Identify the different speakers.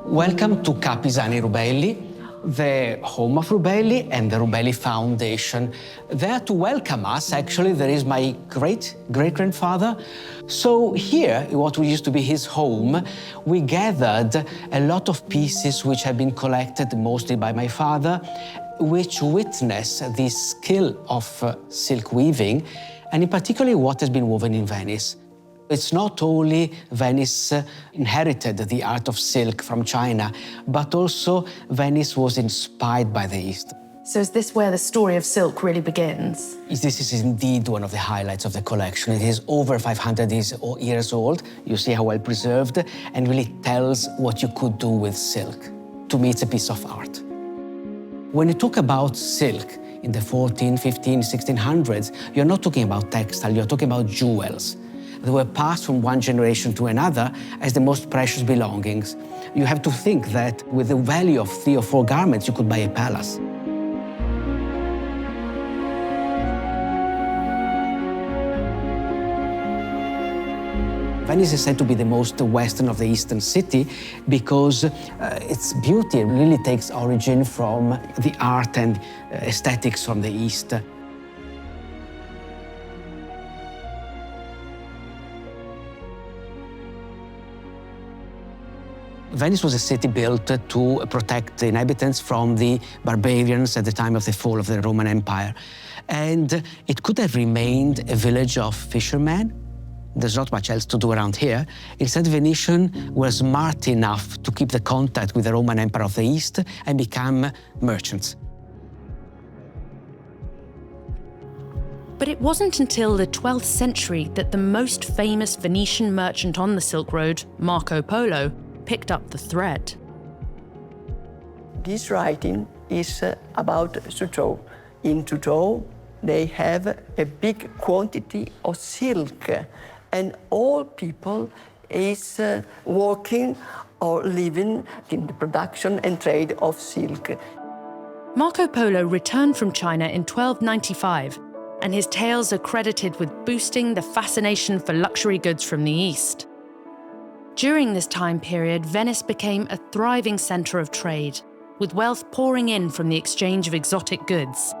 Speaker 1: Welcome to Capisani Rubelli, the home of Rubelli and the Rubelli Foundation. There to welcome us, actually, there is my great-great-grandfather. So here, what used to be his home, we gathered a lot of pieces which had been collected mostly by my father, which witness the skill of silk weaving, and in particular what has been woven in Venice. It's not only Venice inherited the art of silk from China, but also Venice was inspired by the East.
Speaker 2: So is this where the story of silk really begins?
Speaker 1: This is indeed one of the highlights of the collection. It is over 500 years old. You see how well preserved, and really tells what you could do with silk. To me, it's a piece of art. When you talk about silk in the 14, 15, 1600s, you're not talking about textile, you're talking about jewels. They were passed from one generation to another as the most precious belongings. You have to think that with the value of 3 or 4 garments, you could buy a palace. Venice is said to be the most western of the eastern city because its beauty really takes origin from the art and aesthetics from the East. Venice was a city built to protect the inhabitants from the barbarians at the time of the fall of the Roman Empire. And it could have remained a village of fishermen. There's not much else to do around here. Instead, Venetians were smart enough to keep the contact with the Roman Empire of the East and become merchants.
Speaker 2: But it wasn't until the 12th century that the most famous Venetian merchant on the Silk Road, Marco Polo, picked up the thread.
Speaker 3: This writing is about Suzhou. In Suzhou, they have a big quantity of silk, and all people is working or living in the production and trade of silk.
Speaker 2: Marco Polo returned from China in 1295, and his tales are credited with boosting the fascination for luxury goods from the East. During this time period, Venice became a thriving center of trade, with wealth pouring in from the exchange of exotic goods.